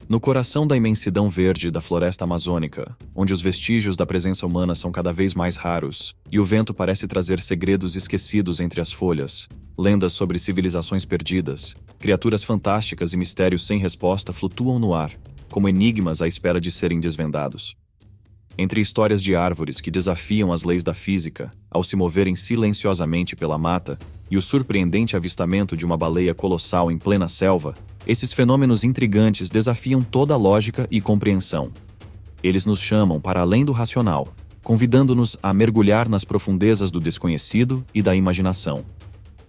No coração da imensidão verde da floresta amazônica, onde os vestígios da presença humana são cada vez mais raros, e o vento parece trazer segredos esquecidos entre as folhas, lendas sobre civilizações perdidas, criaturas fantásticas e mistérios sem resposta flutuam no ar, como enigmas à espera de serem desvendados. Entre histórias de árvores que desafiam as leis da física, ao se moverem silenciosamente pela mata, e o surpreendente avistamento de uma baleia colossal em plena selva, esses fenômenos intrigantes desafiam toda a lógica e compreensão. Eles nos chamam para além do racional, convidando-nos a mergulhar nas profundezas do desconhecido e da imaginação.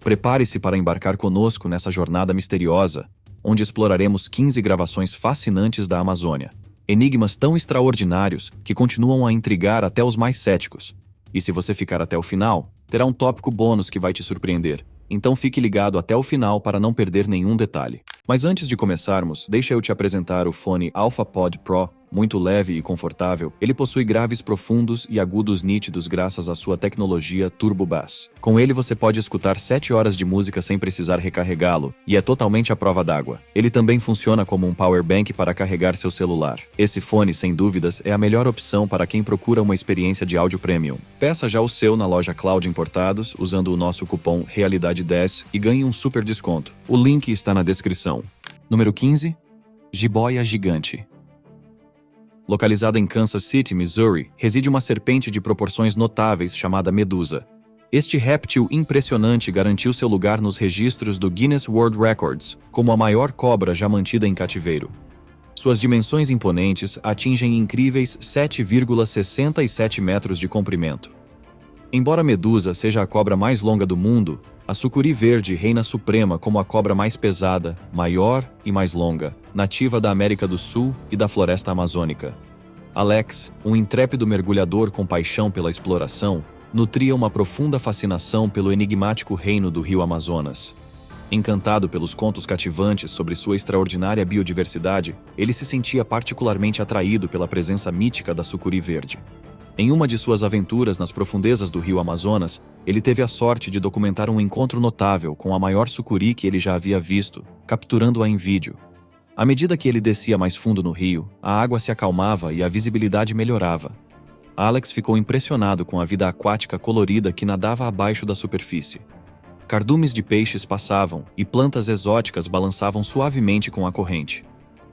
Prepare-se para embarcar conosco nessa jornada misteriosa, onde exploraremos 15 gravações fascinantes da Amazônia. Enigmas tão extraordinários que continuam a intrigar até os mais céticos. E se você ficar até o final, terá um tópico bônus que vai te surpreender. Então fique ligado até o final para não perder nenhum detalhe. Mas antes de começarmos, deixa eu te apresentar o fone AlphaPod Pro. Muito leve e confortável, ele possui graves profundos e agudos nítidos graças à sua tecnologia Turbo Bass. Com ele você pode escutar 7 horas de música sem precisar recarregá-lo, e é totalmente à prova d'água. Ele também funciona como um power bank para carregar seu celular. Esse fone, sem dúvidas, é a melhor opção para quem procura uma experiência de áudio premium. Peça já o seu na loja Cloud Importados, usando o nosso cupom Realidade10 e ganhe um super desconto. O link está na descrição. Número 15. Jiboia gigante. Localizada em Kansas City, Missouri, reside uma serpente de proporções notáveis chamada Medusa. Este réptil impressionante garantiu seu lugar nos registros do Guinness World Records como a maior cobra já mantida em cativeiro. Suas dimensões imponentes atingem incríveis 7,67 metros de comprimento. Embora a Medusa seja a cobra mais longa do mundo, a sucuri verde reina suprema como a cobra mais pesada, maior e mais longa, nativa da América do Sul e da floresta amazônica. Alex, um intrépido mergulhador com paixão pela exploração, nutria uma profunda fascinação pelo enigmático reino do rio Amazonas. Encantado pelos contos cativantes sobre sua extraordinária biodiversidade, ele se sentia particularmente atraído pela presença mítica da sucuri verde. Em uma de suas aventuras nas profundezas do rio Amazonas, ele teve a sorte de documentar um encontro notável com a maior sucuri que ele já havia visto, capturando-a em vídeo. À medida que ele descia mais fundo no rio, a água se acalmava e a visibilidade melhorava. Alex ficou impressionado com a vida aquática colorida que nadava abaixo da superfície. Cardumes de peixes passavam e plantas exóticas balançavam suavemente com a corrente.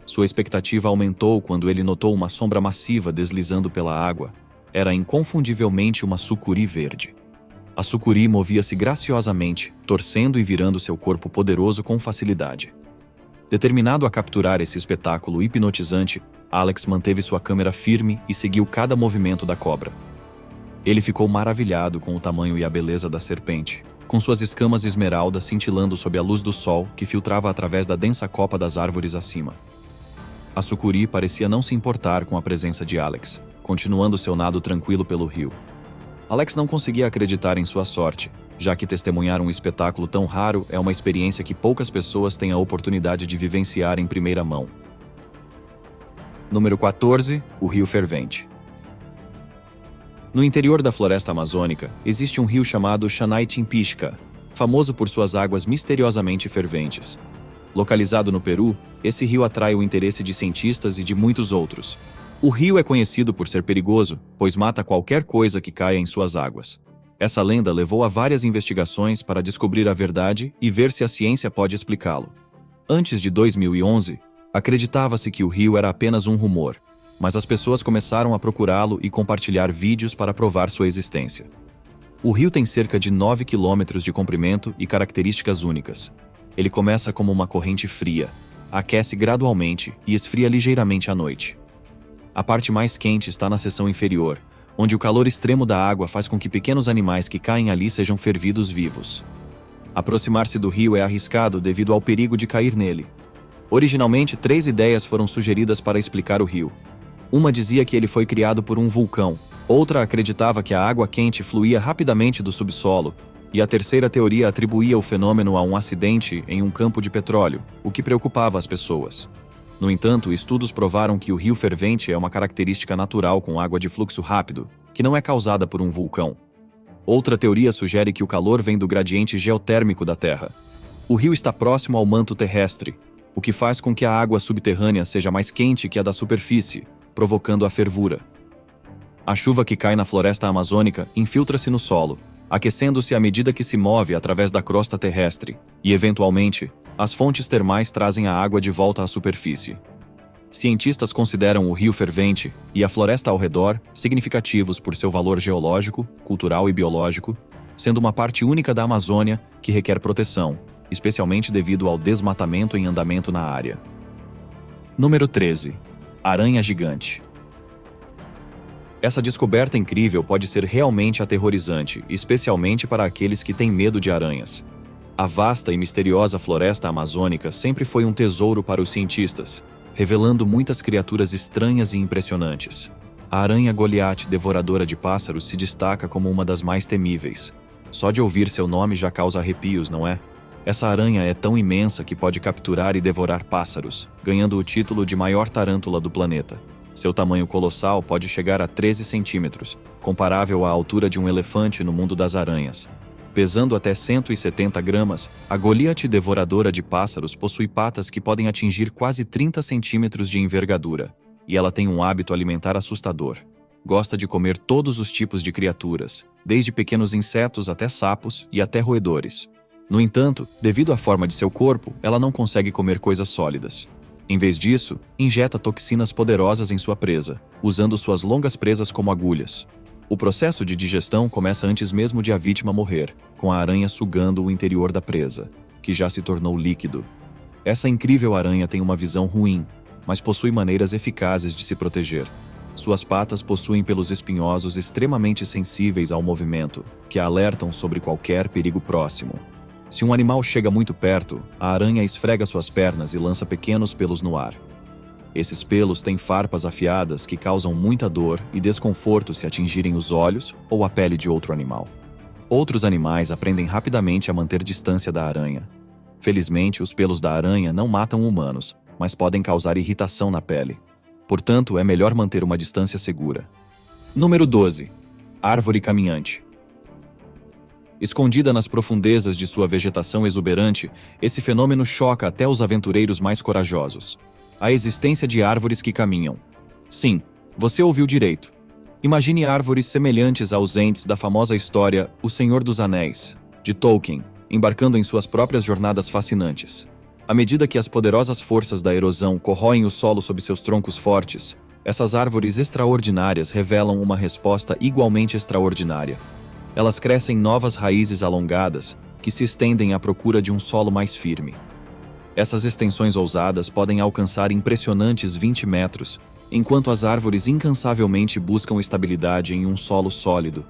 Sua expectativa aumentou quando ele notou uma sombra massiva deslizando pela água. Era inconfundivelmente uma sucuri verde. A sucuri movia-se graciosamente, torcendo e virando seu corpo poderoso com facilidade. Determinado a capturar esse espetáculo hipnotizante, Alex manteve sua câmera firme e seguiu cada movimento da cobra. Ele ficou maravilhado com o tamanho e a beleza da serpente, com suas escamas esmeralda cintilando sob a luz do sol que filtrava através da densa copa das árvores acima. A sucuri parecia não se importar com a presença de Alex, continuando seu nado tranquilo pelo rio. Alex não conseguia acreditar em sua sorte, já que testemunhar um espetáculo tão raro é uma experiência que poucas pessoas têm a oportunidade de vivenciar em primeira mão. Número 14. O Rio Fervente. No interior da floresta amazônica, existe um rio chamado Xanay-Timpixca, famoso por suas águas misteriosamente ferventes. Localizado no Peru, esse rio atrai o interesse de cientistas e de muitos outros. O rio é conhecido por ser perigoso, pois mata qualquer coisa que caia em suas águas. Essa lenda levou a várias investigações para descobrir a verdade e ver se a ciência pode explicá-lo. Antes de 2011, acreditava-se que o rio era apenas um rumor, mas as pessoas começaram a procurá-lo e compartilhar vídeos para provar sua existência. O rio tem cerca de 9 quilômetros de comprimento e características únicas. Ele começa como uma corrente fria, aquece gradualmente e esfria ligeiramente à noite. A parte mais quente está na seção inferior, onde o calor extremo da água faz com que pequenos animais que caem ali sejam fervidos vivos. Aproximar-se do rio é arriscado devido ao perigo de cair nele. Originalmente, 3 ideias foram sugeridas para explicar o rio. Uma dizia que ele foi criado por um vulcão, outra acreditava que a água quente fluía rapidamente do subsolo, e a terceira teoria atribuía o fenômeno a um acidente em um campo de petróleo, o que preocupava as pessoas. No entanto, estudos provaram que o rio fervente é uma característica natural com água de fluxo rápido, que não é causada por um vulcão. Outra teoria sugere que o calor vem do gradiente geotérmico da Terra. O rio está próximo ao manto terrestre, o que faz com que a água subterrânea seja mais quente que a da superfície, provocando a fervura. A chuva que cai na floresta amazônica infiltra-se no solo, aquecendo-se à medida que se move através da crosta terrestre, e, eventualmente, as fontes termais trazem a água de volta à superfície. Cientistas consideram o rio fervente e a floresta ao redor significativos por seu valor geológico, cultural e biológico, sendo uma parte única da Amazônia que requer proteção, especialmente devido ao desmatamento em andamento na área. Número 13. Aranha gigante. Essa descoberta incrível pode ser realmente aterrorizante, especialmente para aqueles que têm medo de aranhas. A vasta e misteriosa floresta amazônica sempre foi um tesouro para os cientistas, revelando muitas criaturas estranhas e impressionantes. A aranha Goliate, devoradora de pássaros, se destaca como uma das mais temíveis. Só de ouvir seu nome já causa arrepios, não é? Essa aranha é tão imensa que pode capturar e devorar pássaros, ganhando o título de maior tarântula do planeta. Seu tamanho colossal pode chegar a 13 centímetros, comparável à altura de um elefante no mundo das aranhas. Pesando até 170 gramas, a Goliate devoradora de pássaros possui patas que podem atingir quase 30 centímetros de envergadura, e ela tem um hábito alimentar assustador. Gosta de comer todos os tipos de criaturas, desde pequenos insetos até sapos e até roedores. No entanto, devido à forma de seu corpo, ela não consegue comer coisas sólidas. Em vez disso, injeta toxinas poderosas em sua presa, usando suas longas presas como agulhas. O processo de digestão começa antes mesmo de a vítima morrer, com a aranha sugando o interior da presa, que já se tornou líquido. Essa incrível aranha tem uma visão ruim, mas possui maneiras eficazes de se proteger. Suas patas possuem pelos espinhosos extremamente sensíveis ao movimento, que a alertam sobre qualquer perigo próximo. Se um animal chega muito perto, a aranha esfrega suas pernas e lança pequenos pelos no ar. Esses pelos têm farpas afiadas que causam muita dor e desconforto se atingirem os olhos ou a pele de outro animal. Outros animais aprendem rapidamente a manter distância da aranha. Felizmente, os pelos da aranha não matam humanos, mas podem causar irritação na pele. Portanto, é melhor manter uma distância segura. Número 12. Árvore caminhante. Escondida nas profundezas de sua vegetação exuberante, esse fenômeno choca até os aventureiros mais corajosos. A existência de árvores que caminham. Sim, você ouviu direito. Imagine árvores semelhantes aos entes da famosa história O Senhor dos Anéis, de Tolkien, embarcando em suas próprias jornadas fascinantes. À medida que as poderosas forças da erosão corroem o solo sob seus troncos fortes, essas árvores extraordinárias revelam uma resposta igualmente extraordinária. Elas crescem novas raízes alongadas, que se estendem à procura de um solo mais firme. Essas extensões ousadas podem alcançar impressionantes 20 metros, enquanto as árvores incansavelmente buscam estabilidade em um solo sólido.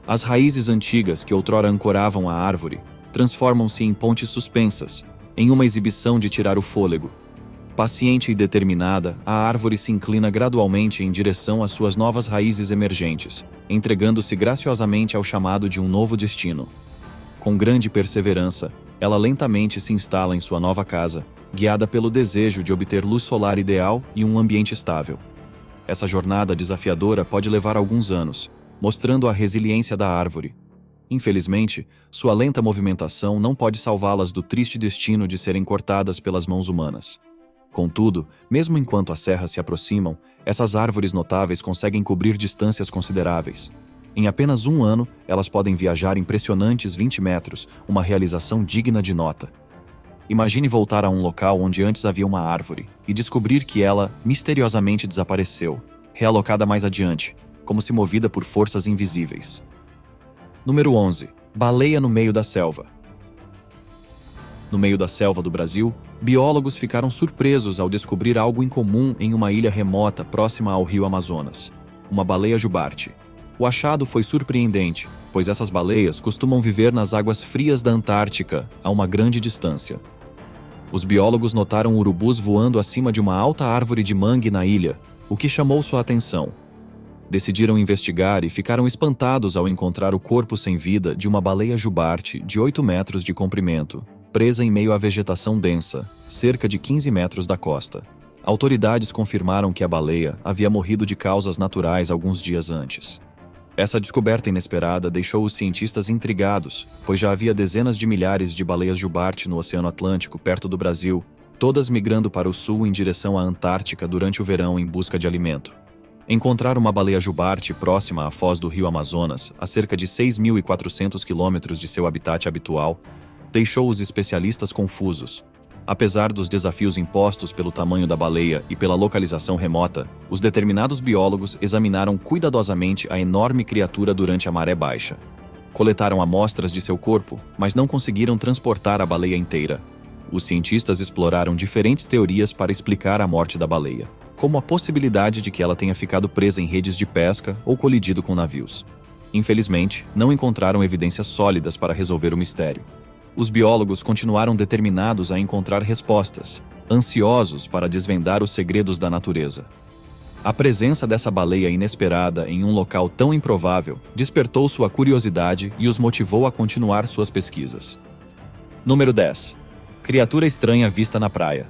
As raízes antigas que outrora ancoravam a árvore transformam-se em pontes suspensas, em uma exibição de tirar o fôlego. Paciente e determinada, a árvore se inclina gradualmente em direção às suas novas raízes emergentes, entregando-se graciosamente ao chamado de um novo destino. Com grande perseverança, ela lentamente se instala em sua nova casa, guiada pelo desejo de obter luz solar ideal e um ambiente estável. Essa jornada desafiadora pode levar alguns anos, mostrando a resiliência da árvore. Infelizmente, sua lenta movimentação não pode salvá-las do triste destino de serem cortadas pelas mãos humanas. Contudo, mesmo enquanto as serras se aproximam, essas árvores notáveis conseguem cobrir distâncias consideráveis. Em apenas um ano, elas podem viajar impressionantes 20 metros, uma realização digna de nota. Imagine voltar a um local onde antes havia uma árvore e descobrir que ela misteriosamente desapareceu, realocada mais adiante, como se movida por forças invisíveis. Número 11. Baleia no meio da selva. No meio da selva do Brasil, biólogos ficaram surpresos ao descobrir algo incomum em uma ilha remota próxima ao rio Amazonas: uma baleia jubarte. O achado foi surpreendente, pois essas baleias costumam viver nas águas frias da Antártica, a uma grande distância. Os biólogos notaram urubus voando acima de uma alta árvore de mangue na ilha, o que chamou sua atenção. Decidiram investigar e ficaram espantados ao encontrar o corpo sem vida de uma baleia jubarte de 8 metros de comprimento, presa em meio à vegetação densa, cerca de 15 metros da costa. Autoridades confirmaram que a baleia havia morrido de causas naturais alguns dias antes. Essa descoberta inesperada deixou os cientistas intrigados, pois já havia dezenas de milhares de baleias jubarte no Oceano Atlântico, perto do Brasil, todas migrando para o sul em direção à Antártica durante o verão em busca de alimento. Encontrar uma baleia jubarte próxima à foz do rio Amazonas, a cerca de 6.400 quilômetros de seu habitat habitual, deixou os especialistas confusos. Apesar dos desafios impostos pelo tamanho da baleia e pela localização remota, os determinados biólogos examinaram cuidadosamente a enorme criatura durante a maré baixa. Coletaram amostras de seu corpo, mas não conseguiram transportar a baleia inteira. Os cientistas exploraram diferentes teorias para explicar a morte da baleia, como a possibilidade de que ela tenha ficado presa em redes de pesca ou colidido com navios. Infelizmente, não encontraram evidências sólidas para resolver o mistério. Os biólogos continuaram determinados a encontrar respostas, ansiosos para desvendar os segredos da natureza. A presença dessa baleia inesperada em um local tão improvável despertou sua curiosidade e os motivou a continuar suas pesquisas. Número 10. Criatura estranha vista na praia.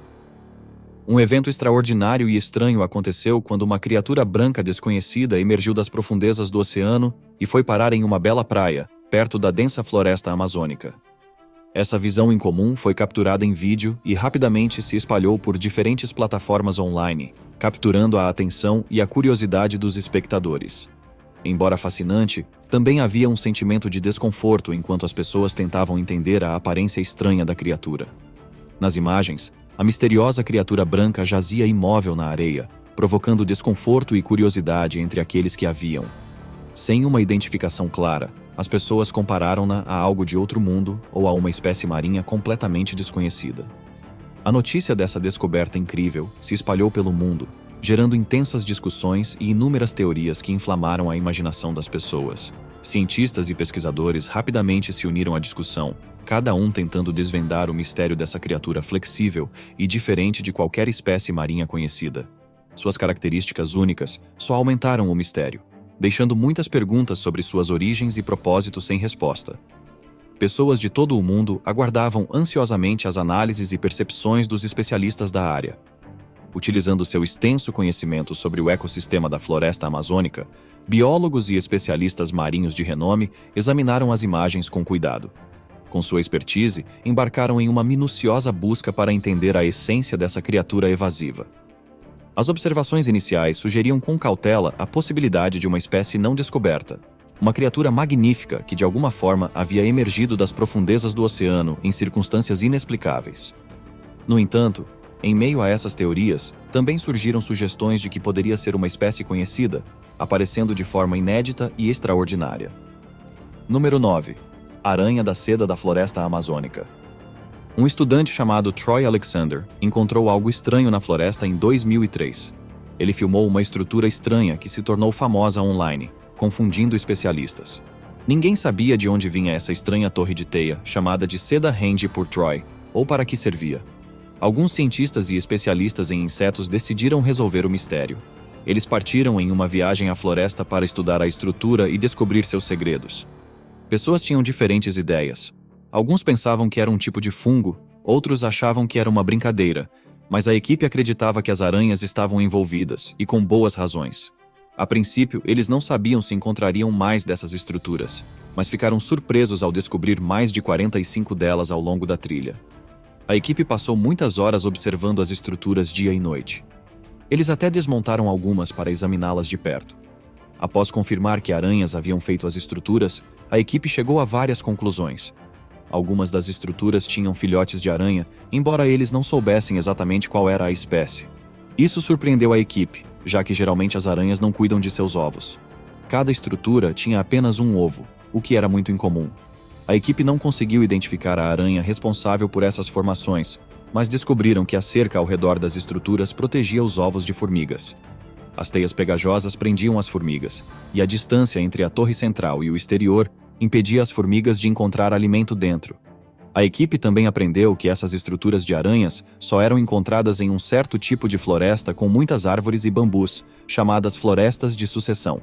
Um evento extraordinário e estranho aconteceu quando uma criatura branca desconhecida emergiu das profundezas do oceano e foi parar em uma bela praia, perto da densa floresta amazônica. Essa visão incomum foi capturada em vídeo e rapidamente se espalhou por diferentes plataformas online, capturando a atenção e a curiosidade dos espectadores. Embora fascinante, também havia um sentimento de desconforto enquanto as pessoas tentavam entender a aparência estranha da criatura. Nas imagens, a misteriosa criatura branca jazia imóvel na areia, provocando desconforto e curiosidade entre aqueles que a viam. Sem uma identificação clara, as pessoas compararam-na a algo de outro mundo ou a uma espécie marinha completamente desconhecida. A notícia dessa descoberta incrível se espalhou pelo mundo, gerando intensas discussões e inúmeras teorias que inflamaram a imaginação das pessoas. Cientistas e pesquisadores rapidamente se uniram à discussão, cada um tentando desvendar o mistério dessa criatura flexível e diferente de qualquer espécie marinha conhecida. Suas características únicas só aumentaram o mistério, deixando muitas perguntas sobre suas origens e propósitos sem resposta. Pessoas de todo o mundo aguardavam ansiosamente as análises e percepções dos especialistas da área. Utilizando seu extenso conhecimento sobre o ecossistema da floresta amazônica, biólogos e especialistas marinhos de renome examinaram as imagens com cuidado. Com sua expertise, embarcaram em uma minuciosa busca para entender a essência dessa criatura evasiva. As observações iniciais sugeriam com cautela a possibilidade de uma espécie não descoberta, uma criatura magnífica que de alguma forma havia emergido das profundezas do oceano em circunstâncias inexplicáveis. No entanto, em meio a essas teorias, também surgiram sugestões de que poderia ser uma espécie conhecida, aparecendo de forma inédita e extraordinária. Número 9. Aranha da seda da floresta amazônica. Um estudante chamado Troy Alexander encontrou algo estranho na floresta em 2003. Ele filmou uma estrutura estranha que se tornou famosa online, confundindo especialistas. Ninguém sabia de onde vinha essa estranha torre de teia, chamada de seda range por Troy, ou para que servia. Alguns cientistas e especialistas em insetos decidiram resolver o mistério. Eles partiram em uma viagem à floresta para estudar a estrutura e descobrir seus segredos. Pessoas tinham diferentes ideias. Alguns pensavam que era um tipo de fungo, outros achavam que era uma brincadeira, mas a equipe acreditava que as aranhas estavam envolvidas, e com boas razões. A princípio, eles não sabiam se encontrariam mais dessas estruturas, mas ficaram surpresos ao descobrir mais de 45 delas ao longo da trilha. A equipe passou muitas horas observando as estruturas dia e noite. Eles até desmontaram algumas para examiná-las de perto. Após confirmar que aranhas haviam feito as estruturas, a equipe chegou a várias conclusões. Algumas das estruturas tinham filhotes de aranha, embora eles não soubessem exatamente qual era a espécie. Isso surpreendeu a equipe, já que geralmente as aranhas não cuidam de seus ovos. Cada estrutura tinha apenas um ovo, o que era muito incomum. A equipe não conseguiu identificar a aranha responsável por essas formações, mas descobriram que a cerca ao redor das estruturas protegia os ovos de formigas. As teias pegajosas prendiam as formigas, e a distância entre a torre central e o exterior impedia as formigas de encontrar alimento dentro. A equipe também aprendeu que essas estruturas de aranhas só eram encontradas em um certo tipo de floresta com muitas árvores e bambus, chamadas florestas de sucessão.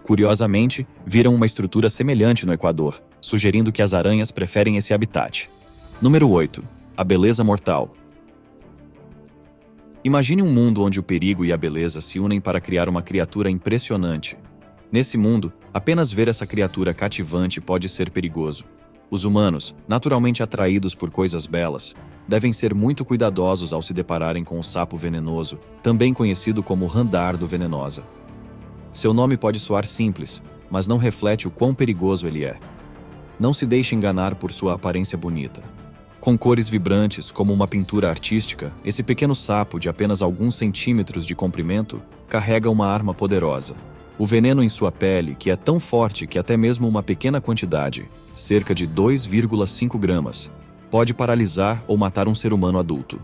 Curiosamente, viram uma estrutura semelhante no Equador, sugerindo que as aranhas preferem esse habitat. Número 8. A beleza mortal. Imagine um mundo onde o perigo e a beleza se unem para criar uma criatura impressionante. Nesse mundo, apenas ver essa criatura cativante pode ser perigoso. Os humanos, naturalmente atraídos por coisas belas, devem ser muito cuidadosos ao se depararem com o sapo venenoso, também conhecido como randardo venenosa. Seu nome pode soar simples, mas não reflete o quão perigoso ele é. Não se deixe enganar por sua aparência bonita. Com cores vibrantes, como uma pintura artística, esse pequeno sapo de apenas alguns centímetros de comprimento carrega uma arma poderosa. O veneno em sua pele, que é tão forte que até mesmo uma pequena quantidade, cerca de 2,5 gramas, pode paralisar ou matar um ser humano adulto.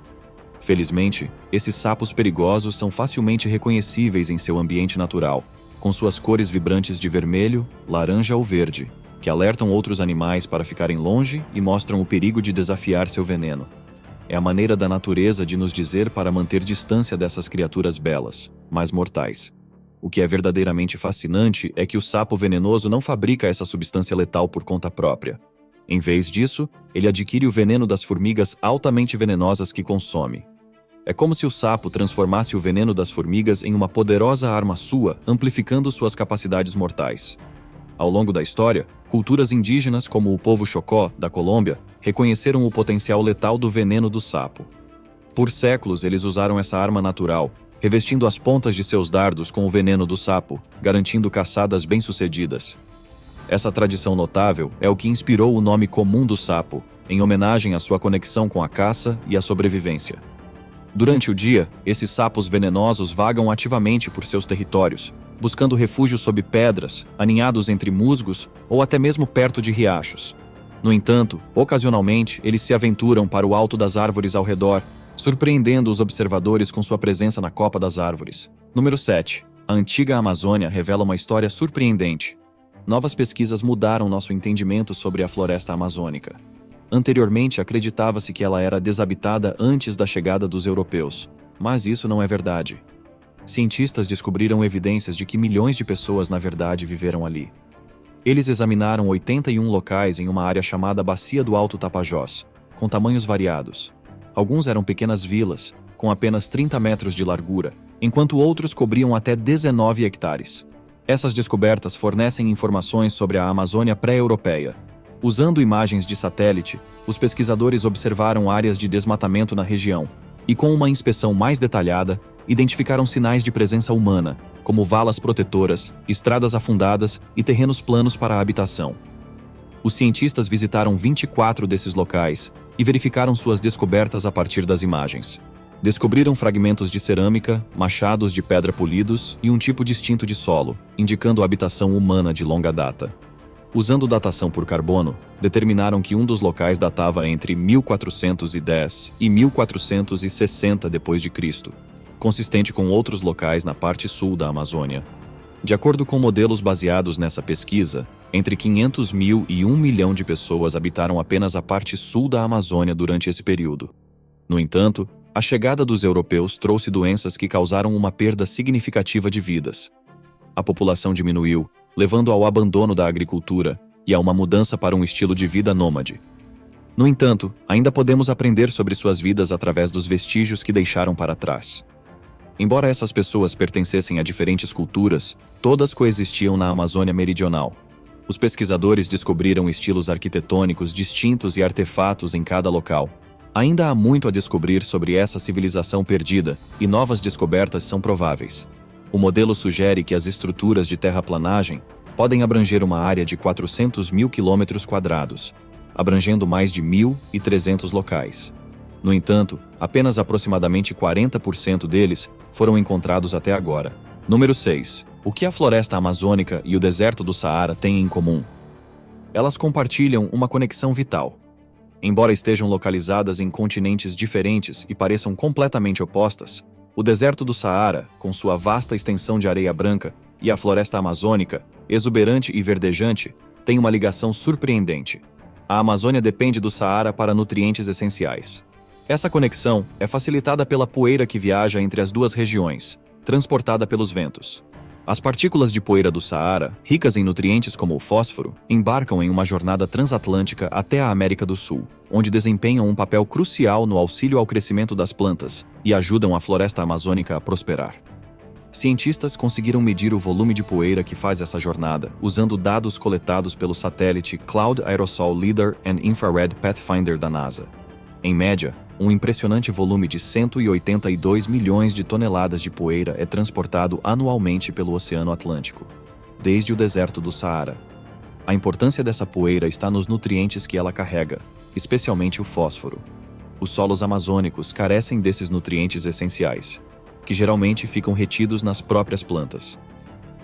Felizmente, esses sapos perigosos são facilmente reconhecíveis em seu ambiente natural, com suas cores vibrantes de vermelho, laranja ou verde, que alertam outros animais para ficarem longe e mostram o perigo de desafiar seu veneno. É a maneira da natureza de nos dizer para manter distância dessas criaturas belas, mas mortais. O que é verdadeiramente fascinante é que o sapo venenoso não fabrica essa substância letal por conta própria. Em vez disso, ele adquire o veneno das formigas altamente venenosas que consome. É como se o sapo transformasse o veneno das formigas em uma poderosa arma sua, amplificando suas capacidades mortais. Ao longo da história, culturas indígenas como o povo Chocó, da Colômbia, reconheceram o potencial letal do veneno do sapo. Por séculos, eles usaram essa arma natural, revestindo as pontas de seus dardos com o veneno do sapo, garantindo caçadas bem-sucedidas. Essa tradição notável é o que inspirou o nome comum do sapo, em homenagem à sua conexão com a caça e a sobrevivência. Durante o dia, esses sapos venenosos vagam ativamente por seus territórios, buscando refúgio sob pedras, aninhados entre musgos ou até mesmo perto de riachos. No entanto, ocasionalmente, eles se aventuram para o alto das árvores ao redor, surpreendendo os observadores com sua presença na copa das árvores. Número 7. A antiga Amazônia revela uma história surpreendente. Novas pesquisas mudaram nosso entendimento sobre a floresta amazônica. Anteriormente, acreditava-se que ela era desabitada antes da chegada dos europeus, mas isso não é verdade. Cientistas descobriram evidências de que milhões de pessoas na verdade viveram ali. Eles examinaram 81 locais em uma área chamada Bacia do Alto Tapajós, com tamanhos variados. Alguns eram pequenas vilas, com apenas 30 metros de largura, enquanto outros cobriam até 19 hectares. Essas descobertas fornecem informações sobre a Amazônia pré-europeia. Usando imagens de satélite, os pesquisadores observaram áreas de desmatamento na região e, com uma inspeção mais detalhada, identificaram sinais de presença humana, como valas protetoras, estradas afundadas e terrenos planos para a habitação. Os cientistas visitaram 24 desses locais e verificaram suas descobertas a partir das imagens. Descobriram fragmentos de cerâmica, machados de pedra polidos e um tipo distinto de solo, indicando a habitação humana de longa data. Usando datação por carbono, determinaram que um dos locais datava entre 1410 e 1460 d.C., consistente com outros locais na parte sul da Amazônia. De acordo com modelos baseados nessa pesquisa, entre 500 mil e 1 milhão de pessoas habitaram apenas a parte sul da Amazônia durante esse período. No entanto, a chegada dos europeus trouxe doenças que causaram uma perda significativa de vidas. A população diminuiu, levando ao abandono da agricultura e a uma mudança para um estilo de vida nômade. No entanto, ainda podemos aprender sobre suas vidas através dos vestígios que deixaram para trás. Embora essas pessoas pertencessem a diferentes culturas, todas coexistiam na Amazônia Meridional. Os pesquisadores descobriram estilos arquitetônicos distintos e artefatos em cada local. Ainda há muito a descobrir sobre essa civilização perdida, e novas descobertas são prováveis. O modelo sugere que as estruturas de terraplanagem podem abranger uma área de 400 mil quilômetros quadrados, abrangendo mais de 1.300 locais. No entanto, apenas aproximadamente 40% deles foram encontrados até agora. Número 6. O que a floresta amazônica e o deserto do Saara têm em comum? Elas compartilham uma conexão vital. Embora estejam localizadas em continentes diferentes e pareçam completamente opostas, o deserto do Saara, com sua vasta extensão de areia branca, e a floresta amazônica, exuberante e verdejante, têm uma ligação surpreendente. A Amazônia depende do Saara para nutrientes essenciais. Essa conexão é facilitada pela poeira que viaja entre as duas regiões, transportada pelos ventos. As partículas de poeira do Saara, ricas em nutrientes como o fósforo, embarcam em uma jornada transatlântica até a América do Sul, onde desempenham um papel crucial no auxílio ao crescimento das plantas e ajudam a floresta amazônica a prosperar. Cientistas conseguiram medir o volume de poeira que faz essa jornada, usando dados coletados pelo satélite Cloud Aerosol Lidar and Infrared Pathfinder da NASA. Em média, Um impressionante volume de 182 milhões de toneladas de poeira é transportado anualmente pelo Oceano Atlântico, desde o deserto do Saara. A importância dessa poeira está nos nutrientes que ela carrega, especialmente o fósforo. Os solos amazônicos carecem desses nutrientes essenciais, que geralmente ficam retidos nas próprias plantas.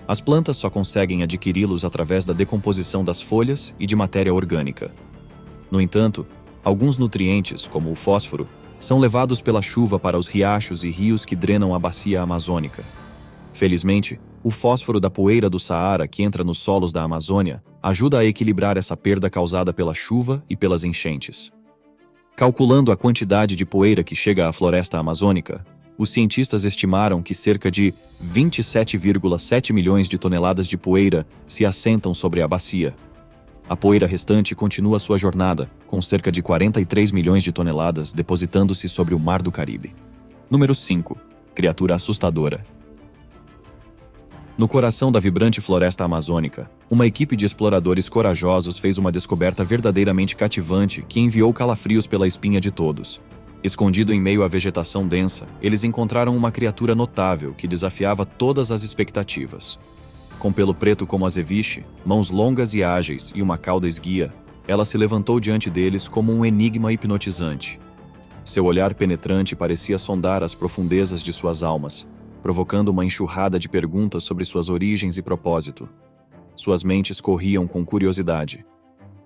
As plantas só conseguem adquiri-los através da decomposição das folhas e de matéria orgânica. No entanto, alguns nutrientes, como o fósforo, são levados pela chuva para os riachos e rios que drenam a bacia amazônica. Felizmente, o fósforo da poeira do Saara que entra nos solos da Amazônia ajuda a equilibrar essa perda causada pela chuva e pelas enchentes. Calculando a quantidade de poeira que chega à floresta amazônica, os cientistas estimaram que cerca de 27,7 milhões de toneladas de poeira se assentam sobre a bacia. A poeira restante continua sua jornada, com cerca de 43 milhões de toneladas depositando-se sobre o Mar do Caribe. Número 5. Criatura assustadora. No coração da vibrante floresta amazônica, uma equipe de exploradores corajosos fez uma descoberta verdadeiramente cativante que enviou calafrios pela espinha de todos. Escondido em meio à vegetação densa, eles encontraram uma criatura notável que desafiava todas as expectativas. Com pelo preto como azeviche, mãos longas e ágeis e uma cauda esguia, ela se levantou diante deles como um enigma hipnotizante. Seu olhar penetrante parecia sondar as profundezas de suas almas, provocando uma enxurrada de perguntas sobre suas origens e propósito. Suas mentes corriam com curiosidade.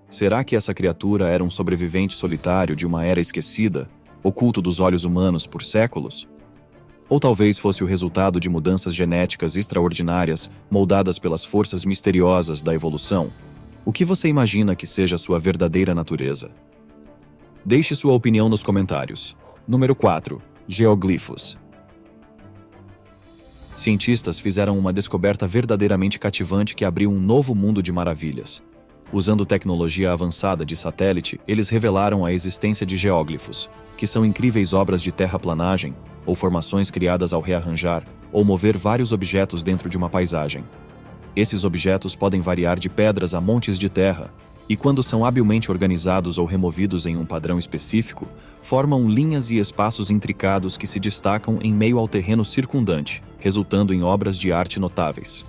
Será que essa criatura era um sobrevivente solitário de uma era esquecida, oculto dos olhos humanos por séculos? Ou talvez fosse o resultado de mudanças genéticas extraordinárias moldadas pelas forças misteriosas da evolução? O que você imagina que seja sua verdadeira natureza? Deixe sua opinião nos comentários. Número 4. Geoglifos. Cientistas fizeram uma descoberta verdadeiramente cativante que abriu um novo mundo de maravilhas. Usando tecnologia avançada de satélite, eles revelaram a existência de geóglifos, que são incríveis obras de terraplanagem, ou formações criadas ao rearranjar ou mover vários objetos dentro de uma paisagem. Esses objetos podem variar de pedras a montes de terra, e quando são habilmente organizados ou removidos em um padrão específico, formam linhas e espaços intricados que se destacam em meio ao terreno circundante, resultando em obras de arte notáveis.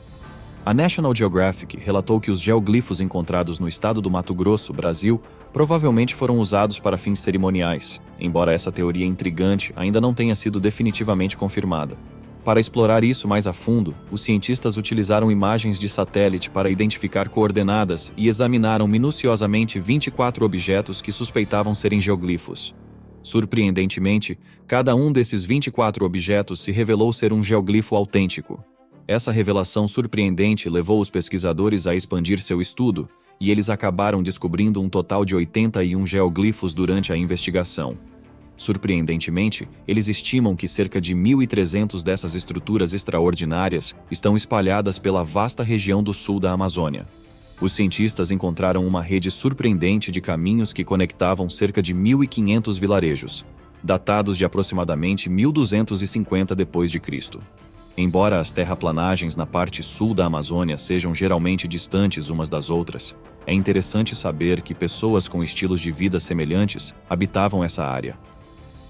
A National Geographic relatou que os geoglifos encontrados no estado do Mato Grosso, Brasil, provavelmente foram usados para fins cerimoniais, embora essa teoria intrigante ainda não tenha sido definitivamente confirmada. Para explorar isso mais a fundo, os cientistas utilizaram imagens de satélite para identificar coordenadas e examinaram minuciosamente 24 objetos que suspeitavam serem geoglifos. Surpreendentemente, cada um desses 24 objetos se revelou ser um geoglifo autêntico. Essa revelação surpreendente levou os pesquisadores a expandir seu estudo, e eles acabaram descobrindo um total de 81 geoglifos durante a investigação. Surpreendentemente, eles estimam que cerca de 1.300 dessas estruturas extraordinárias estão espalhadas pela vasta região do sul da Amazônia. Os cientistas encontraram uma rede surpreendente de caminhos que conectavam cerca de 1.500 vilarejos, datados de aproximadamente 1250 d.C. Embora as terraplanagens na parte sul da Amazônia sejam geralmente distantes umas das outras, é interessante saber que pessoas com estilos de vida semelhantes habitavam essa área.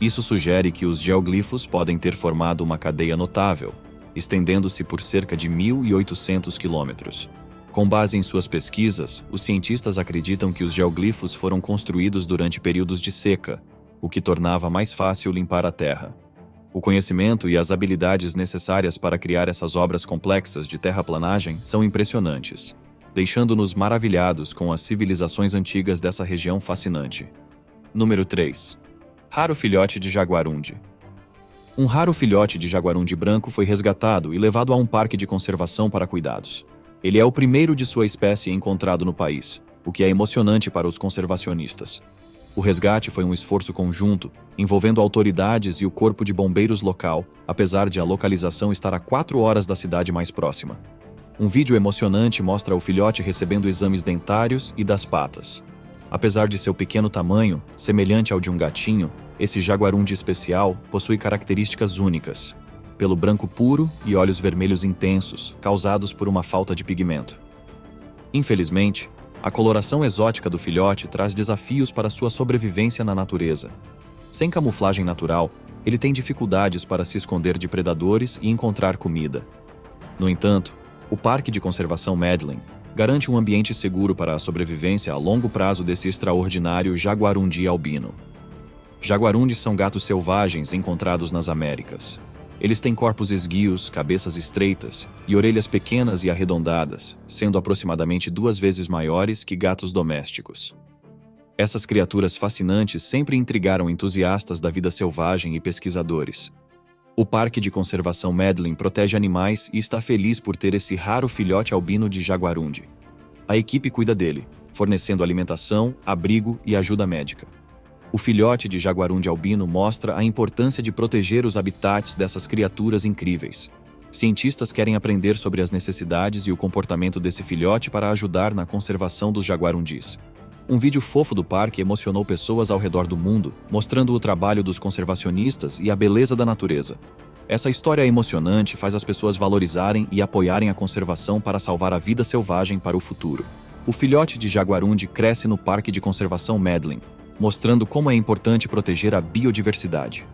Isso sugere que os geoglifos podem ter formado uma cadeia notável, estendendo-se por cerca de 1.800 quilômetros. Com base em suas pesquisas, os cientistas acreditam que os geoglifos foram construídos durante períodos de seca, o que tornava mais fácil limpar a terra. O conhecimento e as habilidades necessárias para criar essas obras complexas de terraplanagem são impressionantes, deixando-nos maravilhados com as civilizações antigas dessa região fascinante. Número 3. Raro filhote de jaguarundi. Um raro filhote de jaguarundi branco foi resgatado e levado a um parque de conservação para cuidados. Ele é o primeiro de sua espécie encontrado no país, o que é emocionante para os conservacionistas. O resgate foi um esforço conjunto, envolvendo autoridades e o corpo de bombeiros local, apesar de a localização estar a 4 horas da cidade mais próxima. Um vídeo emocionante mostra o filhote recebendo exames dentários e das patas. Apesar de seu pequeno tamanho, semelhante ao de um gatinho, esse jaguarundi especial possui características únicas: pelo branco puro e olhos vermelhos intensos, causados por uma falta de pigmento. Infelizmente, a coloração exótica do filhote traz desafios para sua sobrevivência na natureza. Sem camuflagem natural, ele tem dificuldades para se esconder de predadores e encontrar comida. No entanto, o Parque de Conservação Medlin garante um ambiente seguro para a sobrevivência a longo prazo desse extraordinário jaguarundi albino. Jaguarundis são gatos selvagens encontrados nas Américas. Eles têm corpos esguios, cabeças estreitas e orelhas pequenas e arredondadas, sendo aproximadamente 2 vezes maiores que gatos domésticos. Essas criaturas fascinantes sempre intrigaram entusiastas da vida selvagem e pesquisadores. O Parque de Conservação Medlin protege animais e está feliz por ter esse raro filhote albino de jaguarundi. A equipe cuida dele, fornecendo alimentação, abrigo e ajuda médica. O filhote de jaguarundi albino mostra a importância de proteger os habitats dessas criaturas incríveis. Cientistas querem aprender sobre as necessidades e o comportamento desse filhote para ajudar na conservação dos jaguarundis. Um vídeo fofo do parque emocionou pessoas ao redor do mundo, mostrando o trabalho dos conservacionistas e a beleza da natureza. Essa história emocionante faz as pessoas valorizarem e apoiarem a conservação para salvar a vida selvagem para o futuro. O filhote de jaguarundi cresce no Parque de Conservação Medlin, mostrando como é importante proteger a biodiversidade.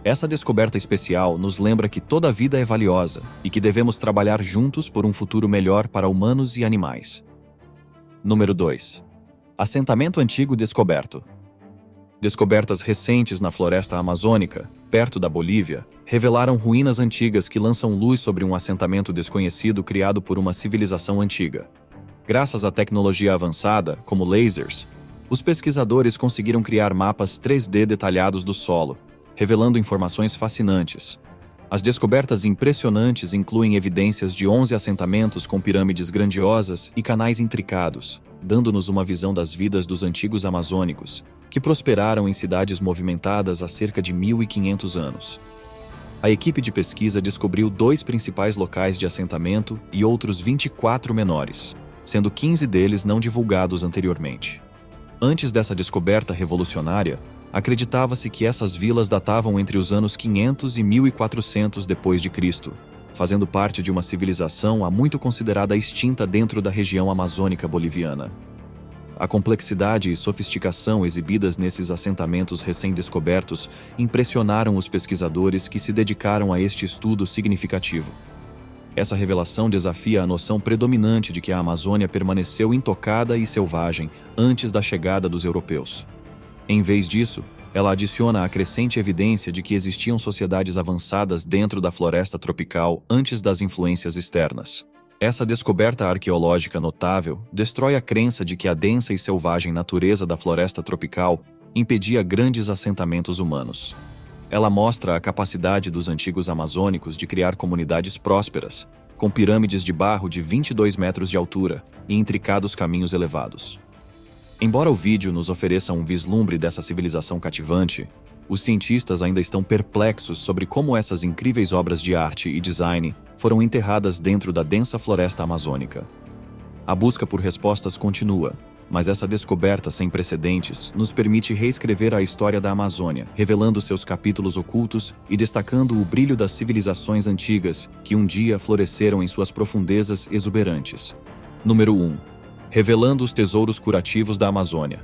Essa descoberta especial nos lembra que toda vida é valiosa e que devemos trabalhar juntos por um futuro melhor para humanos e animais. Número 2. Assentamento antigo descoberto. Descobertas recentes na floresta amazônica, perto da Bolívia, revelaram ruínas antigas que lançam luz sobre um assentamento desconhecido criado por uma civilização antiga. Graças à tecnologia avançada, como lasers, os pesquisadores conseguiram criar mapas 3D detalhados do solo, revelando informações fascinantes. As descobertas impressionantes incluem evidências de 11 assentamentos com pirâmides grandiosas e canais intricados, dando-nos uma visão das vidas dos antigos amazônicos, que prosperaram em cidades movimentadas há cerca de 1.500 anos. A equipe de pesquisa descobriu 2 principais locais de assentamento e outros 24 menores, sendo 15 deles não divulgados anteriormente. Antes dessa descoberta revolucionária, acreditava-se que essas vilas datavam entre os anos 500 e 1400 d.C., fazendo parte de uma civilização há muito considerada extinta dentro da região amazônica boliviana. A complexidade e sofisticação exibidas nesses assentamentos recém-descobertos impressionaram os pesquisadores que se dedicaram a este estudo significativo. Essa revelação desafia a noção predominante de que a Amazônia permaneceu intocada e selvagem antes da chegada dos europeus. Em vez disso, ela adiciona a crescente evidência de que existiam sociedades avançadas dentro da floresta tropical antes das influências externas. Essa descoberta arqueológica notável destrói a crença de que a densa e selvagem natureza da floresta tropical impedia grandes assentamentos humanos. Ela mostra a capacidade dos antigos amazônicos de criar comunidades prósperas, com pirâmides de barro de 22 metros de altura e intricados caminhos elevados. Embora o vídeo nos ofereça um vislumbre dessa civilização cativante, os cientistas ainda estão perplexos sobre como essas incríveis obras de arte e design foram enterradas dentro da densa floresta amazônica. A busca por respostas continua, mas essa descoberta sem precedentes nos permite reescrever a história da Amazônia, revelando seus capítulos ocultos e destacando o brilho das civilizações antigas que um dia floresceram em suas profundezas exuberantes. Número 1. Revelando os tesouros curativos da Amazônia.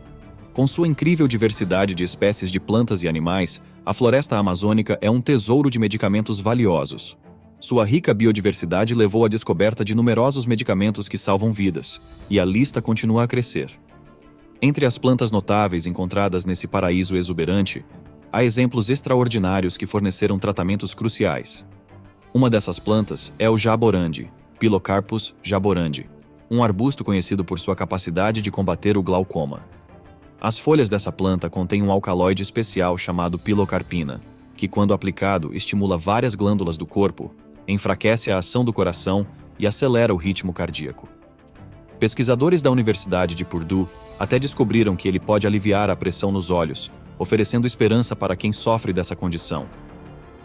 Com sua incrível diversidade de espécies de plantas e animais, a floresta amazônica é um tesouro de medicamentos valiosos. Sua rica biodiversidade levou à descoberta de numerosos medicamentos que salvam vidas, e a lista continua a crescer. Entre as plantas notáveis encontradas nesse paraíso exuberante, há exemplos extraordinários que forneceram tratamentos cruciais. Uma dessas plantas é o jaborandi, Pilocarpus jaborandi, um arbusto conhecido por sua capacidade de combater o glaucoma. As folhas dessa planta contêm um alcaloide especial chamado pilocarpina, que, quando aplicado, estimula várias glândulas do corpo, enfraquece a ação do coração e acelera o ritmo cardíaco. Pesquisadores da Universidade de Purdue até descobriram que ele pode aliviar a pressão nos olhos, oferecendo esperança para quem sofre dessa condição.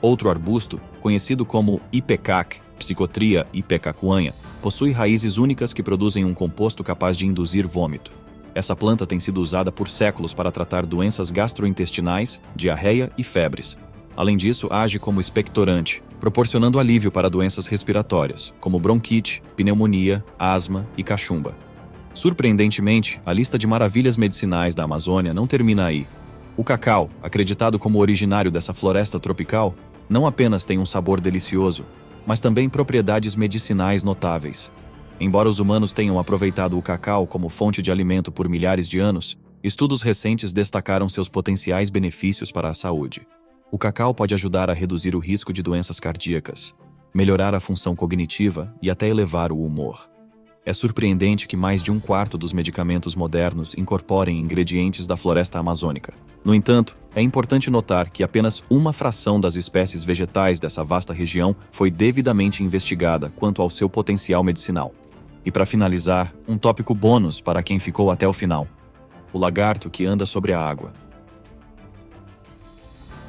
Outro arbusto, conhecido como Ipecac, Psychotria ipecacuanha, possui raízes únicas que produzem um composto capaz de induzir vômito. Essa planta tem sido usada por séculos para tratar doenças gastrointestinais, diarreia e febres. Além disso, age como expectorante, proporcionando alívio para doenças respiratórias, como bronquite, pneumonia, asma e cachumba. Surpreendentemente, a lista de maravilhas medicinais da Amazônia não termina aí. O cacau, acreditado como originário dessa floresta tropical, não apenas tem um sabor delicioso, mas também propriedades medicinais notáveis. Embora os humanos tenham aproveitado o cacau como fonte de alimento por milhares de anos, estudos recentes destacaram seus potenciais benefícios para a saúde. O cacau pode ajudar a reduzir o risco de doenças cardíacas, melhorar a função cognitiva e até elevar o humor. É surpreendente que mais de um quarto dos medicamentos modernos incorporem ingredientes da floresta amazônica. No entanto, é importante notar que apenas uma fração das espécies vegetais dessa vasta região foi devidamente investigada quanto ao seu potencial medicinal. E para finalizar, um tópico bônus para quem ficou até o final: o lagarto que anda sobre a água.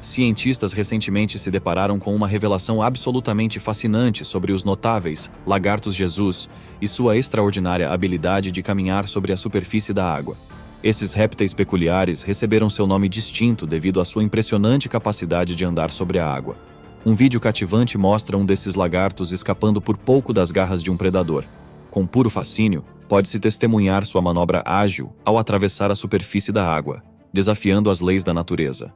Cientistas recentemente se depararam com uma revelação absolutamente fascinante sobre os notáveis lagartos Jesus e sua extraordinária habilidade de caminhar sobre a superfície da água. Esses répteis peculiares receberam seu nome distinto devido à sua impressionante capacidade de andar sobre a água. Um vídeo cativante mostra um desses lagartos escapando por pouco das garras de um predador. Com puro fascínio, pode-se testemunhar sua manobra ágil ao atravessar a superfície da água, desafiando as leis da natureza.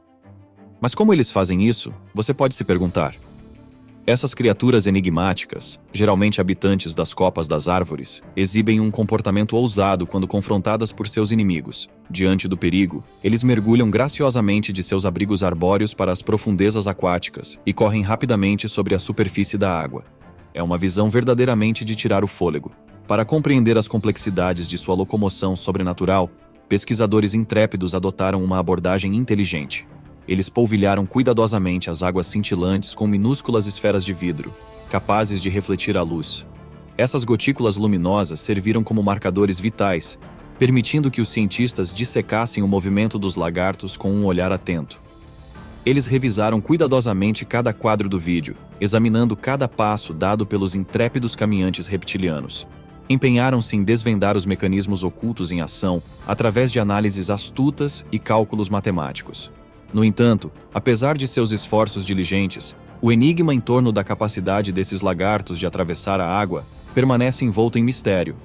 Mas como eles fazem isso? Você pode se perguntar. Essas criaturas enigmáticas, geralmente habitantes das copas das árvores, exibem um comportamento ousado quando confrontadas por seus inimigos. Diante do perigo, eles mergulham graciosamente de seus abrigos arbóreos para as profundezas aquáticas e correm rapidamente sobre a superfície da água. É uma visão verdadeiramente de tirar o fôlego. Para compreender as complexidades de sua locomoção sobrenatural, pesquisadores intrépidos adotaram uma abordagem inteligente. Eles polvilharam cuidadosamente as águas cintilantes com minúsculas esferas de vidro, capazes de refletir a luz. Essas gotículas luminosas serviram como marcadores vitais, permitindo que os cientistas dissecassem o movimento dos lagartos com um olhar atento. Eles revisaram cuidadosamente cada quadro do vídeo, examinando cada passo dado pelos intrépidos caminhantes reptilianos. Empenharam-se em desvendar os mecanismos ocultos em ação através de análises astutas e cálculos matemáticos. No entanto, apesar de seus esforços diligentes, o enigma em torno da capacidade desses lagartos de atravessar a água permanece envolto em mistério.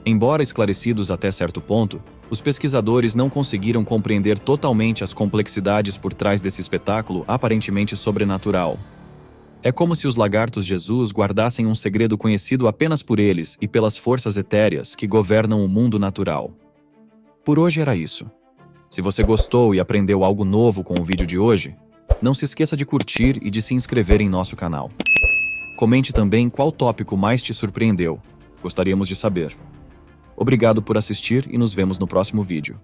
Embora esclarecidos até certo ponto, os pesquisadores não conseguiram compreender totalmente as complexidades por trás desse espetáculo aparentemente sobrenatural. É como se os lagartos Jesus guardassem um segredo conhecido apenas por eles e pelas forças etéreas que governam o mundo natural. Por hoje era isso. Se você gostou e aprendeu algo novo com o vídeo de hoje, não se esqueça de curtir e de se inscrever em nosso canal. Comente também qual tópico mais te surpreendeu. Gostaríamos de saber. Obrigado por assistir e nos vemos no próximo vídeo.